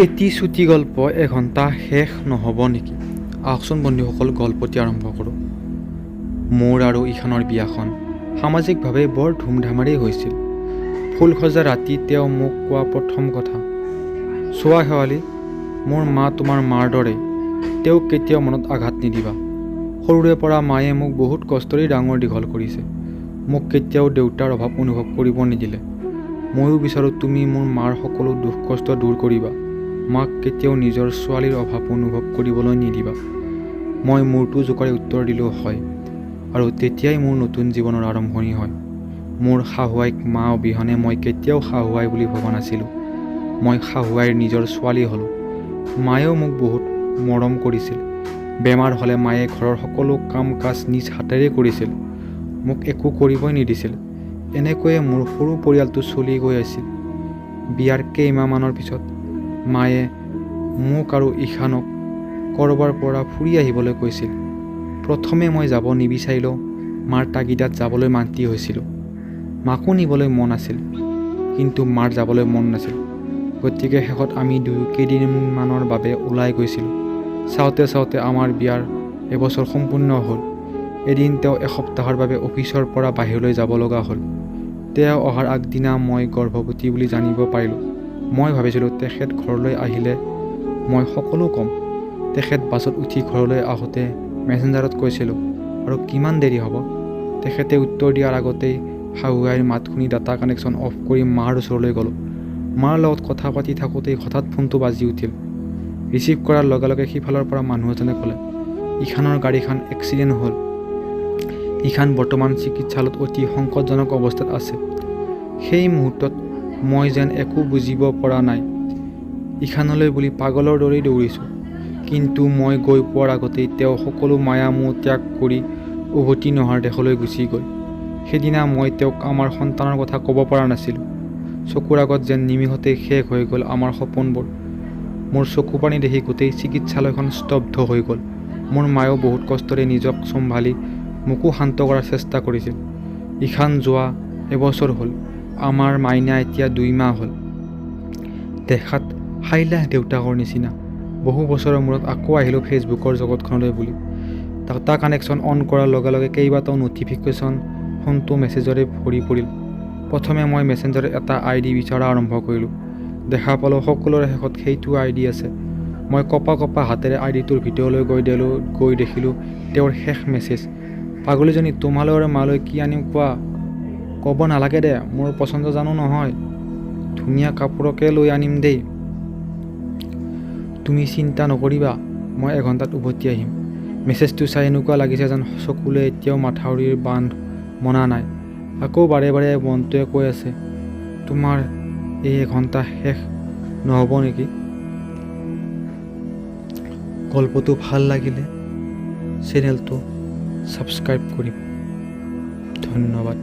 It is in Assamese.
এটি চুটি গল্প এঘণ্টা শেষ নহ'ব নেকি? আহকচোন বন্ধুসকল, গল্পটি আৰম্ভ কৰোঁ। মোৰ আৰু ইখানৰ বিয়াখন সামাজিকভাৱে বৰ ধুমধামেৰেই হৈছিল। ফুল সজা ৰাতি তেওঁ মোক কোৱা প্ৰথম কথা, চোৱা শেৱালি, মোৰ মা তোমাৰ মাৰ দৰেই, তেওঁক কেতিয়াও মনত আঘাত নিদিবা। সৰুৰে পৰা মায়ে মোক বহুত কষ্টৰে ডাঙৰ দীঘল কৰিছে। মোক কেতিয়াও দেউতাৰ অভাৱ অনুভৱ কৰিব নিদিলে। ময়ো বিচাৰোঁ তুমি মোৰ মাৰ সকলো দুখ কষ্ট দূৰ কৰিবা। মাক কেতিয়াও নিজৰ ছোৱালীৰ অভাৱ অনুভৱ কৰিবলৈ নিদিবা। মই মূৰটো জোকাৰি উত্তৰ দিলোঁ হয়, আৰু তেতিয়াই মোৰ নতুন জীৱনৰ আৰম্ভণি হয়। মোৰ শাহুৱাইক মা অবিহনে মই কেতিয়াও শাহুৱাই বুলি ভবা নাছিলোঁ। মই শাহুৱাইৰ নিজৰ ছোৱালী হ'লোঁ। মায়েও মোক বহুত মৰম কৰিছিল। বেমাৰ হ'লে মায়ে ঘৰৰ সকলো কাম কাজ নিজ হাতেৰে কৰিছিল। মোক একো কৰিবই নিদিছিল। এনেকৈয়ে মোৰ সৰু পৰিয়ালটো চলি গৈ আছিল। বিয়াৰ কেইমাহমানৰ পিছত মায়ে মোক আৰু ইখানক ক'ৰবাৰ পৰা ফুৰি আহিবলৈ কৈছিল। প্ৰথমে মই যাব নিবিচাৰিলেও মাৰ তাগিদাত যাবলৈ মান্তি হৈছিলোঁ। মাকো নিবলৈ মন আছিল, কিন্তু মাৰ যাবলৈ মন নাছিল। গতিকে শেষত আমি দুয়ো কেইদিনমানৰ বাবে ওলাই গৈছিলোঁ। চাওঁতে চাওঁতে আমাৰ বিয়াৰ এবছৰ সম্পূৰ্ণ হ'ল। এদিন তেওঁ এসপ্তাহৰ বাবে অফিচৰ পৰা বাহিৰলৈ যাব লগা হ'ল। তেওঁ অহাৰ আগদিনা মই গৰ্ভৱতী বুলি জানিব পাৰিলোঁ। মই ভাবিছিলোঁ তেখেত ঘৰলৈ আহিলে মই সকলো ক'ম। তেখেত বাছত উঠি ঘৰলৈ আহোঁতে মেছেঞ্জাৰত কৈছিলোঁ, আৰু কিমান দেৰি হ'ব? তেখেতে উত্তৰ দিয়াৰ আগতেই শাহুৱাইৰ মাত শুনি ডাটা কানেকশ্যন অফ কৰি মাৰ ওচৰলৈ গ'লোঁ। মাৰ লগত কথা পাতি থাকোঁতেই হঠাৎ ফোনটো বাজি উঠিল। ৰিচিভ কৰাৰ লগে লগে সিফালৰ পৰা মানুহ এজনে ক'লে, ইখানৰ গাড়ীখন এক্সিডেণ্ট হ'ল। ইখান বৰ্তমান চিকিৎসালয়ত অতি সংকটজনক অৱস্থাত আছে। সেই মুহূৰ্তত মই যেন একো বুজিব পৰা নাই। ইখানলৈ বুলি পাগলৰ দৰেই দৌৰিছোঁ। কিন্তু মই গৈ পোৱাৰ আগতেই তেওঁ সকলো মায়া মোহ ত্যাগ কৰি উভতি নোহোৱাৰ দেশলৈ গুচি গ'ল। সেইদিনা মই তেওঁক আমাৰ সন্তানৰ কথা ক'ব পৰা নাছিলোঁ। চকুৰ আগত যেন নিমিষতেই শেষ হৈ গ'ল আমাৰ সপোনবোৰ। মোৰ চকু পানী দেখি গোটেই চিকিৎসালয়খন স্তব্ধ হৈ গ'ল। মোৰ মায়েও বহুত কষ্টৰে নিজক চম্ভালি মোকো শান্ত কৰাৰ চেষ্টা কৰিছিল। ইখান যোৱা এবছৰ হ'ল। আমাৰ মাইনা এতিয়া 2 মাহ হ'ল। দেখাত হাইলাহ দেউতাকৰ নিচিনা। বহু বছৰৰ মূৰত আকৌ আহিলোঁ ফেচবুকৰ জগতখনলৈ বুলি। ডাটা কানেকশ্যন অন কৰাৰ লগে লগে কেইবাটাও ন'টিফিকেশ্যন ফোনটো মেছেজৰে ভৰি পৰিল। প্ৰথমে মই মেছেঞ্জাৰত এটা ID বিচৰা আৰম্ভ কৰিলোঁ। দেখা পালোঁ সকলোৰে শেষত সেইটো ID আছে। মই কপা হাতেৰে IDটোৰ ভিতৰলৈ গৈ দেখিলোঁ তেওঁৰ শেষ মেছেজ, পাগলীজনী, তোমালৈ আৰু মালৈ কি আনিম কোৱা? ক'ব নালাগে দে, মোৰ পচন্দ জানো নহয়। ধুনীয়া কাপোৰকে লৈ আনিম দেই। তুমি চিন্তা নকৰিবা, মই এঘণ্টাত উভতি আহিম। মেছেজটো চাই এনেকুৱা লাগিছে যেন চকুলৈ এতিয়াও মাথাউৰিৰ বান্ধ মনা নাই। আকৌ বাৰে বাৰে মনটোৱে কৈ আছে, তোমাৰ এই এঘণ্টা শেষ নহ'ব নেকি? গল্পটো ভাল লাগিলে চেনেলটো ছাবস্ক্ৰাইব কৰিম। ধন্যবাদ।